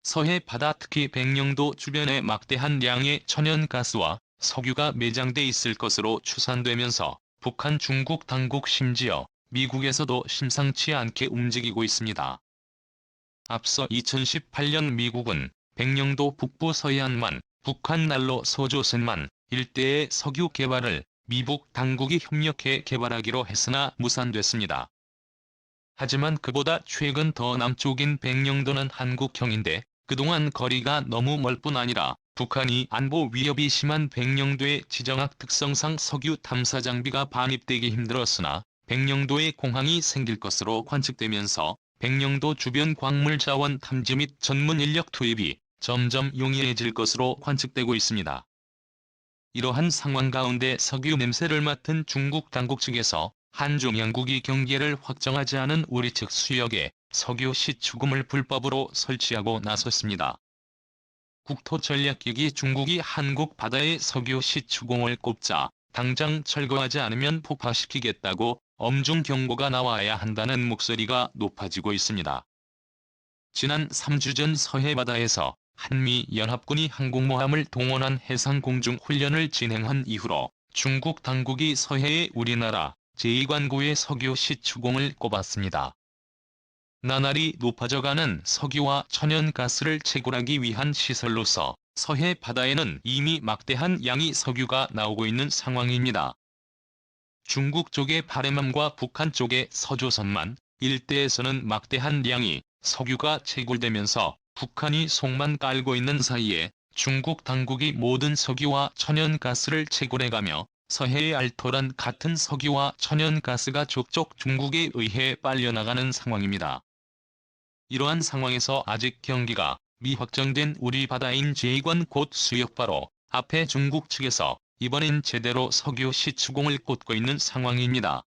서해 바다 특히 백령도 주변에 막대한 양의 천연가스와 석유가 매장돼 있을 것으로 추산되면서 북한 중국 당국 심지어 미국에서도 심상치 않게 움직이고 있습니다. 앞서 2018년 미국은 백령도 북부 서해안만, 북한 난로 소조선만 일대의 석유 개발을 미국 당국이 협력해 개발하기로 했으나 무산됐습니다. 하지만 그보다 최근 더 남쪽인 백령도는 한국형인데 그동안 거리가 너무 멀 뿐 아니라 북한이 안보 위협이 심한 백령도의 지정학 특성상 석유 탐사 장비가 반입되기 힘들었으나 백령도에 공항이 생길 것으로 관측되면서 백령도 주변 광물 자원 탐지 및 전문 인력 투입이 점점 용이해질 것으로 관측되고 있습니다. 이러한 상황 가운데 석유 냄새를 맡은 중국 당국 측에서 한중 양국이 경계를 확정하지 않은 우리 측 수역에 석유 시추금을 불법으로 설치하고 나섰습니다. 국토전략局중국이 한국 바다에 석유 시추공을 꼽자 당장 철거하지 않으면 폭파시키겠다고 엄중 경고가 나와야 한다는 목소리가 높아지고 있습니다. 지난 3주 전 서해 바다에서 한미연합군이 항공모함을 동원한 해상공중훈련을 진행한 이후로 중국 당국이 서해에 우리나라 제2관구의 석유 시추공을 꼽았습니다. 나날이 높아져가는 석유와 천연가스를 채굴하기 위한 시설로서 서해 바다에는 이미 막대한 양의 석유가 나오고 있는 상황입니다. 중국 쪽의 바레맘과 북한 쪽의 서조선만 일대에서는 막대한 양의 석유가 채굴되면서 북한이 속만 깔고 있는 사이에 중국 당국이 모든 석유와 천연가스를 채굴해가며 서해의 알토란 같은 석유와 천연가스가 족족 중국에 의해 빨려나가는 상황입니다. 이러한 상황에서 아직 경기가 미확정된 우리 바다인 제2관 곧 수역 바로 앞에 중국 측에서 이번엔 제대로 석유 시추공을 꽂고 있는 상황입니다.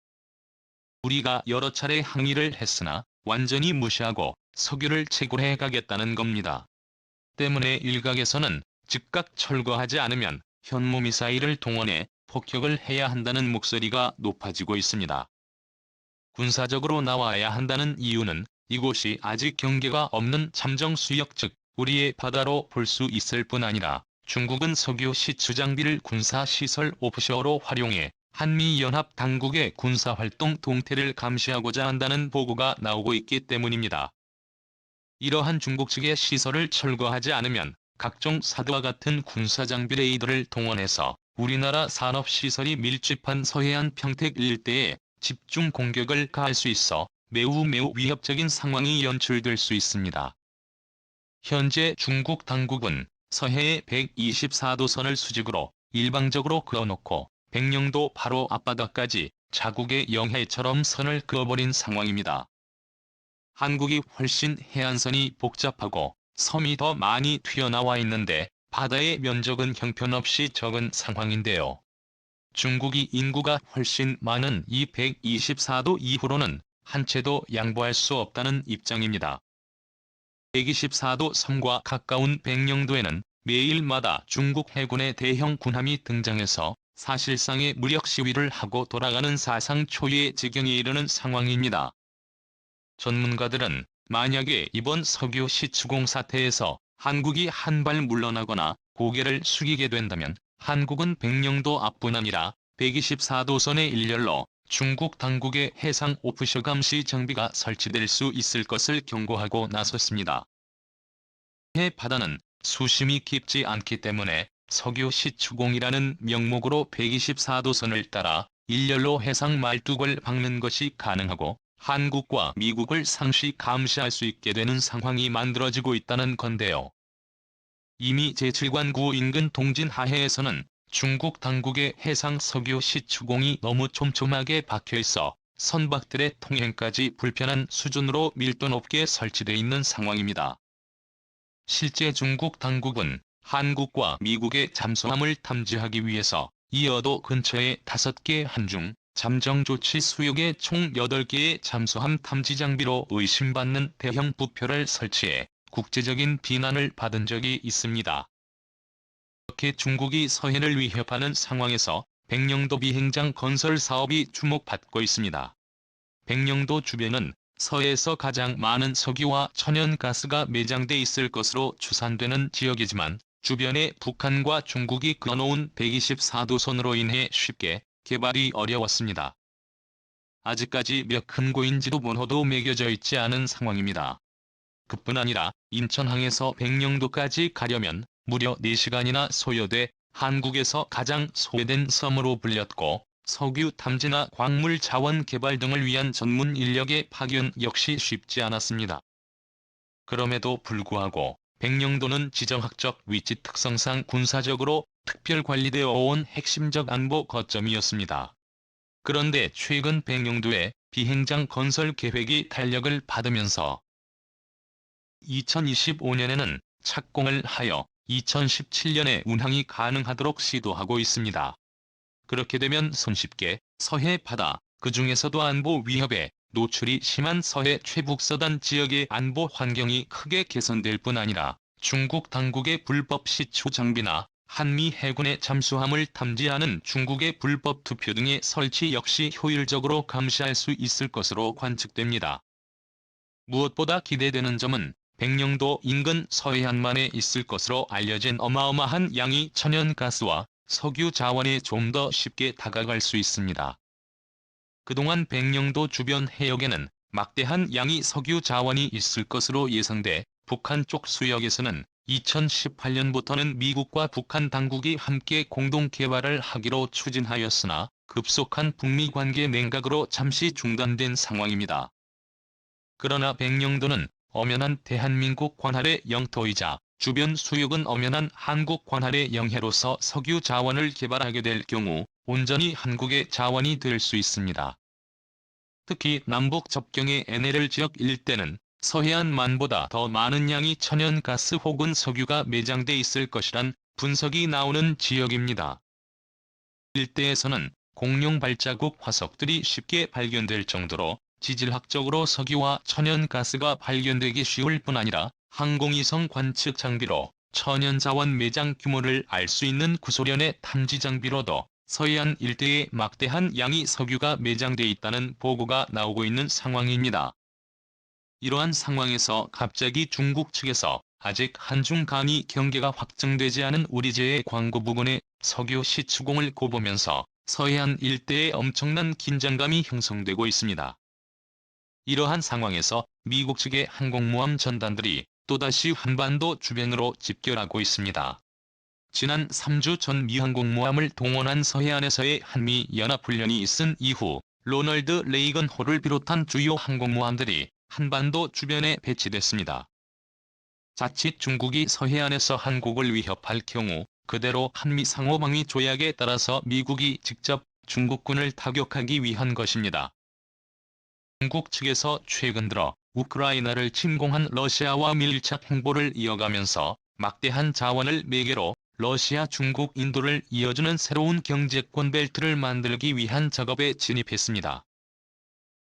우리가 여러 차례 항의를 했으나 완전히 무시하고 석유를 채굴해 가겠다는 겁니다. 때문에 일각에서는 즉각 철거하지 않으면 현무미사일을 동원해 폭격을 해야 한다는 목소리가 높아지고 있습니다. 군사적으로 나와야 한다는 이유는 이곳이 아직 경계가 없는 잠정 수역 즉 우리의 바다로 볼 수 있을 뿐 아니라 중국은 석유 시추 장비를 군사시설 오프쇼어로 활용해 한미연합 당국의 군사활동 동태를 감시하고자 한다는 보고가 나오고 있기 때문입니다. 이러한 중국 측의 시설을 철거하지 않으면 각종 사드와 같은 군사장비 레이더를 동원해서 우리나라 산업시설이 밀집한 서해안 평택 일대에 집중 공격을 가할 수 있어 매우 위협적인 상황이 연출될 수 있습니다. 현재 중국 당국은 서해에 124도선을 수직으로 일방적으로 그어놓고 백령도 바로 앞바다까지 자국의 영해처럼 선을 그어버린 상황입니다. 한국이 훨씬 해안선이 복잡하고 섬이 더 많이 튀어나와 있는데 바다의 면적은 형편없이 적은 상황인데요. 중국이 인구가 훨씬 많은 이 124도 이후로는 한 채도 양보할 수 없다는 입장입니다. 124도 섬과 가까운 백령도에는 매일마다 중국 해군의 대형 군함이 등장해서 사실상의 무력 시위를 하고 돌아가는 사상 초유의 지경에 이르는 상황입니다. 전문가들은 만약에 이번 석유 시추공 사태에서 한국이 한 발 물러나거나 고개를 숙이게 된다면 한국은 백령도 앞뿐 아니라 124도선의 일렬로 중국 당국의 해상 오프쇼 감시 장비가 설치될 수 있을 것을 경고하고 나섰습니다. 해 바다는 수심이 깊지 않기 때문에 석유 시추공이라는 명목으로 124도선을 따라 일렬로 해상 말뚝을 박는 것이 가능하고 한국과 미국을 상시 감시할 수 있게 되는 상황이 만들어지고 있다는 건데요. 이미 제7관구 인근 동진 하해에서는 중국 당국의 해상 석유 시추공이 너무 촘촘하게 박혀있어 선박들의 통행까지 불편한 수준으로 밀도 높게 설치돼 있는 상황입니다. 실제 중국 당국은 한국과 미국의 잠수함을 탐지하기 위해서 이어도 근처에 5개 한중 잠정 조치 수역에 총 8개의 잠수함 탐지 장비로 의심받는 대형 부표를 설치해 국제적인 비난을 받은 적이 있습니다. 이렇게 중국이 서해를 위협하는 상황에서 백령도 비행장 건설 사업이 주목받고 있습니다. 백령도 주변은 서해에서 가장 많은 석유와 천연가스가 매장돼 있을 것으로 추산되는 지역이지만 주변에 북한과 중국이 그어놓은 124도선으로 인해 쉽게 개발이 어려웠습니다. 아직까지 몇 흔고인지도 번호도 매겨져 있지 않은 상황입니다. 그뿐 아니라 인천항에서 백령도까지 가려면 무려 4시간이나 소요돼 한국에서 가장 소외된 섬으로 불렸고 석유 탐지나 광물 자원 개발 등을 위한 전문 인력의 파견 역시 쉽지 않았습니다. 그럼에도 불구하고 백령도는 지정학적 위치 특성상 군사적으로 특별 관리되어 온 핵심적 안보 거점이었습니다. 그런데 최근 백령도의 비행장 건설 계획이 탄력을 받으면서 2025년에는 착공을 하여 2017년에 운항이 가능하도록 시도하고 있습니다. 그렇게 되면 손쉽게 서해 바다, 그 중에서도 안보 위협에 노출이 심한 서해 최북서단 지역의 안보 환경이 크게 개선될 뿐 아니라 중국 당국의 불법 시추 장비나 한미 해군의 잠수함을 탐지하는 중국의 불법 투표 등의 설치 역시 효율적으로 감시할 수 있을 것으로 관측됩니다. 무엇보다 기대되는 점은 백령도 인근 서해안만에 있을 것으로 알려진 어마어마한 양의 천연가스와 석유 자원에 좀 더 쉽게 다가갈 수 있습니다. 그동안 백령도 주변 해역에는 막대한 양의 석유 자원이 있을 것으로 예상돼 북한 쪽 수역에서는 2018년부터는 미국과 북한 당국이 함께 공동 개발을 하기로 추진하였으나 급속한 북미 관계 냉각으로 잠시 중단된 상황입니다. 그러나 백령도는 엄연한 대한민국 관할의 영토이자 주변 수역은 엄연한 한국 관할의 영해로서 석유 자원을 개발하게 될 경우 온전히 한국의 자원이 될 수 있습니다. 특히 남북 접경의 NLL 지역 일대는 서해안만보다 더 많은 양의 천연가스 혹은 석유가 매장돼 있을 것이란 분석이 나오는 지역입니다. 일대에서는 공룡 발자국 화석들이 쉽게 발견될 정도로 지질학적으로 석유와 천연가스가 발견되기 쉬울 뿐 아니라 항공위성 관측 장비로 천연자원 매장 규모를 알 수 있는 구소련의 탐지 장비로도 서해안 일대에 막대한 양의 석유가 매장돼 있다는 보고가 나오고 있는 상황입니다. 이러한 상황에서 갑자기 중국 측에서 아직 한중 간의 경계가 확정되지 않은 우리제의 광고 부근에 석유 시추공을 고보면서 서해안 일대에 엄청난 긴장감이 형성되고 있습니다. 이러한 상황에서 미국 측의 항공모함 전단들이 또다시 한반도 주변으로 집결하고 있습니다. 지난 3주 전 미 항공모함을 동원한 서해안에서의 한미 연합훈련이 있은 이후 로널드 레이건 호를 비롯한 주요 항공모함들이 한반도 주변에 배치됐습니다. 자칫 중국이 서해안에서 한국을 위협할 경우 그대로 한미 상호방위 조약에 따라서 미국이 직접 중국군을 타격하기 위한 것입니다. 중국 측에서 최근 들어 우크라이나를 침공한 러시아와 밀착 행보를 이어가면서 막대한 자원을 매개로 러시아, 중국, 인도를 이어주는 새로운 경제권 벨트를 만들기 위한 작업에 진입했습니다.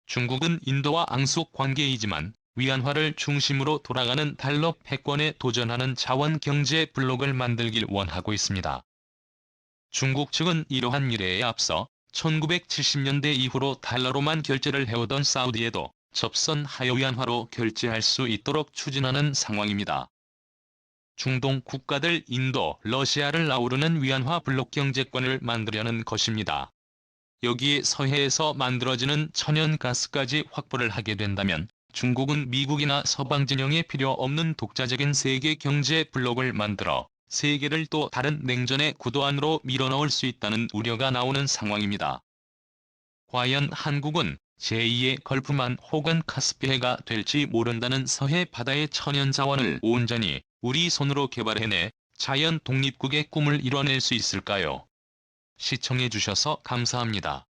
중국은 인도와 앙숙 관계이지만 위안화를 중심으로 돌아가는 달러 패권에 도전하는 자원 경제 블록을 만들길 원하고 있습니다. 중국 측은 이러한 미래에 앞서 1970년대 이후로 달러로만 결제를 해오던 사우디에도 접선하여 위안화로 결제할 수 있도록 추진하는 상황입니다. 중동 국가들 인도, 러시아를 아우르는 위안화 블록 경제권을 만들려는 것입니다. 여기에 서해에서 만들어지는 천연가스까지 확보를 하게 된다면 중국은 미국이나 서방 진영에 필요 없는 독자적인 세계 경제 블록을 만들어 세계를 또 다른 냉전의 구도 안으로 밀어넣을 수 있다는 우려가 나오는 상황입니다. 과연 한국은 제2의 걸프만 혹은 카스피해가 될지 모른다는 서해 바다의 천연자원을 온전히 우리 손으로 개발해내 자연 독립국의 꿈을 이뤄낼 수 있을까요? 시청해주셔서 감사합니다.